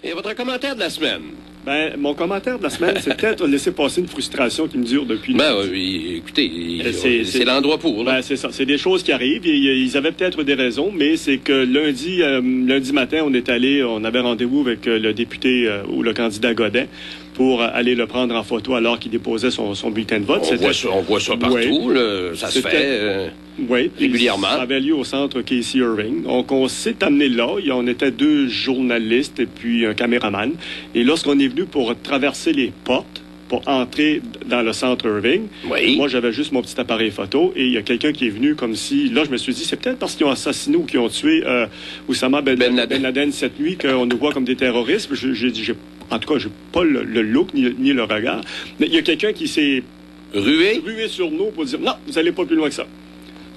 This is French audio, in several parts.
Et votre commentaire de la semaine? Ben, mon commentaire de la semaine, c'est peut-être laisser passer une frustration qui me dure depuis... Ben oui, écoutez, c'est l'endroit pour. Ben, c'est ça. C'est des choses qui arrivent. Ils avaient peut-être des raisons, mais c'est que lundi matin, on avait rendez-vous avec le député ou le candidat Godin pour aller le prendre en photo alors qu'il déposait son bulletin de vote. On voit ça partout, oui. Là, ça se fait régulièrement. Ça avait lieu au centre Casey Irving. Donc, on s'est amené là. On était 2 journalistes et puis un caméraman. Et lorsqu'on est venu pour traverser les portes, pour entrer dans le centre Irving. Oui. Moi, j'avais juste mon petit appareil photo et il y a quelqu'un qui est venu comme si... Là, je me suis dit, c'est peut-être parce qu'ils ont assassiné ou qu'ils ont tué Oussama Ben Laden cette nuit qu'on nous voit comme des terroristes. En tout cas, j'ai pas le look ni le regard. Mais il y a quelqu'un qui s'est rué sur nous pour dire, non, vous n'allez pas plus loin que ça.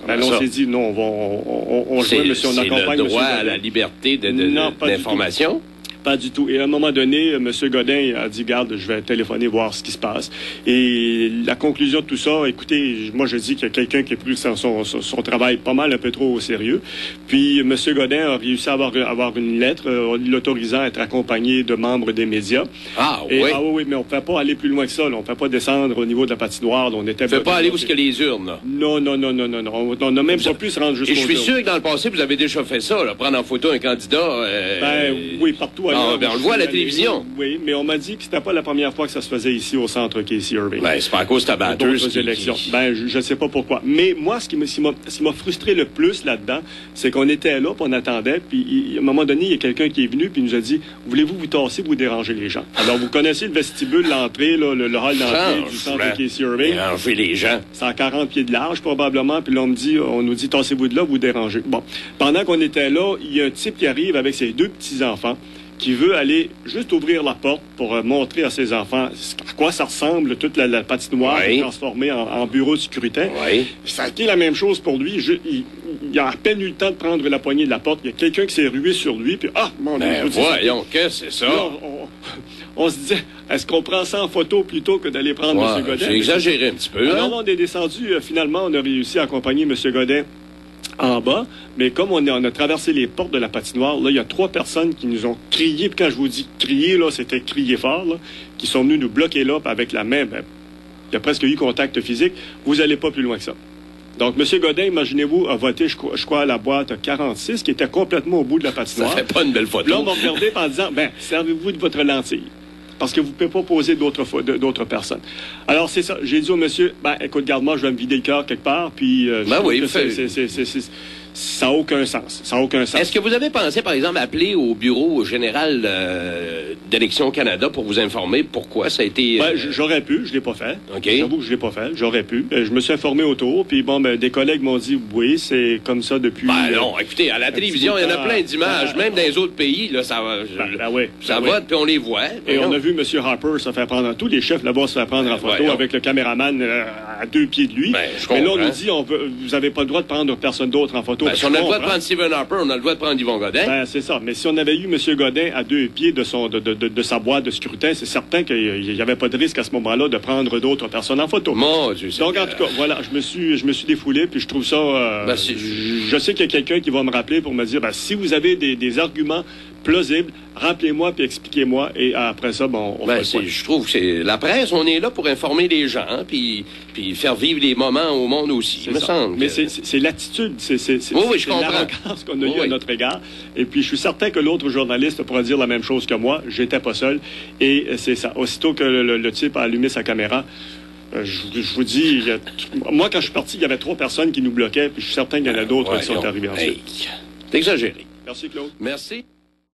Ben, là, on s'est dit, non, on joue, monsieur, on accompagne... C'est le droit à la liberté d'information? Pas du tout. Et à un moment donné, M. Godin a dit, garde, je vais téléphoner voir ce qui se passe. Et la conclusion de tout ça, écoutez, moi je dis qu'il y a quelqu'un qui a pris son travail pas mal un peu trop au sérieux. Puis M. Godin a réussi à avoir une lettre l'autorisant à être accompagné de membres des médias. Ah oui? Ah oui, mais on ne peut pas aller plus loin que ça. Là. On ne peut pas descendre au niveau de la patinoire. Là. On était... ne peut pas aller où il y a les urnes. Là. Non. On n'a même pas pu se rendre jusqu'au... Et je suis sûr que dans le passé, vous avez déjà fait ça, là, prendre en photo un candidat. Ben oui, partout. On le voit à la télévision. Oui, mais on m'a dit que c'était pas la première fois que ça se faisait ici au centre Casey Irving. Ben, c'est pas à cause de ta batteuse. Élections. Ben, je ne sais pas pourquoi. Mais moi, ce qui m'a frustré le plus là-dedans, c'est qu'on était là, puis on attendait, puis à un moment donné, il y a quelqu'un qui est venu, puis il nous a dit, voulez-vous vous tasser, vous déranger les gens? Alors, vous connaissez le vestibule, l'entrée, le hall d'entrée du centre Casey Irving. Déranger les gens. C'est à 40 pieds de large, probablement, puis là, on nous dit, tassez-vous de là, vous dérangez. Bon. Pendant qu'on était là, il y a un type qui arrive avec ses 2 petits-enfants, qui veut aller juste ouvrir la porte pour montrer à ses enfants à quoi ça ressemble, toute la patinoire transformée en bureau de scrutin. Oui. Ça a été la même chose pour lui. Il a à peine eu le temps de prendre la poignée de la porte. Il y a quelqu'un qui s'est rué sur lui. Puis, mon Dieu, voyons, qu'est-ce que c'est ça? Là, on se disait, est-ce qu'on prend ça en photo plutôt que d'aller prendre M. Godin? J'ai exagéré un petit peu. Alors, on est descendu. Finalement, on a réussi à accompagner M. Godin en bas, mais comme on a traversé les portes de la patinoire, là, il y a 3 personnes qui nous ont crié, puis quand je vous dis crier, là, c'était crier fort, là, qui sont venus nous bloquer là, avec la main, il y a presque eu contact physique, vous n'allez pas plus loin que ça. Donc, M. Godin, imaginez-vous, a voté, je crois, à la boîte 46, qui était complètement au bout de la patinoire. Ça fait pas une belle photo. Là, on m'a regardé en disant, servez-vous de votre lentille. Parce que vous ne pouvez pas poser d'autres personnes. Alors, c'est ça. J'ai dit au monsieur, écoute, garde-moi, je vais me vider le cœur quelque part, puis... ça n'a aucun sens. Ça n'a aucun sens. Est-ce que vous avez pensé, par exemple, appeler au bureau général d'Élections Canada pour vous informer pourquoi ça a été... J'aurais pu, je ne l'ai pas fait. Okay. J'avoue que je ne l'ai pas fait, j'aurais pu. Je me suis informé autour, puis des collègues m'ont dit, oui, c'est comme ça depuis... non, écoutez, à la télévision, il y en a plein d'images, même dans les autres pays, là, ça va... ça va, puis on les voit. Et on a vu M. Harper se faire prendre, tous les chefs là-bas se faire prendre en photo avec le caméraman à 2 pieds de lui. Mais là, on nous dit, vous n'avez pas le droit de prendre personne d'autre en photo. Si on a le droit de prendre Stephen Harper, on a le droit de prendre Yvon Godin. C'est ça. Mais si on avait eu M. Godin à 2 pieds de sa boîte de scrutin, c'est certain qu'il n'y avait pas de risque à ce moment-là de prendre d'autres personnes en photo. Mon Dieu, donc, en tout cas, voilà, je me suis défoulé, puis je trouve ça... je sais qu'il y a quelqu'un qui va me rappeler pour me dire, si vous avez des arguments plausibles, rappelez-moi puis expliquez-moi, et après ça, on fait quoi? Je trouve que c'est la presse, on est là pour informer les gens, puis faire vivre les moments au monde aussi, il me semble. Mais c'est l'attitude, c'est l'arrogance qu'on a eue à notre égard, et puis je suis certain que l'autre journaliste pourra dire la même chose que moi, j'étais pas seul, et c'est ça. Aussitôt que le type a allumé sa caméra, je vous dis, moi quand je suis parti, il y avait 3 personnes qui nous bloquaient, puis je suis certain qu'il y en a d'autres qui sont arrivés ensuite. C'est exagéré. Merci Claude. Merci.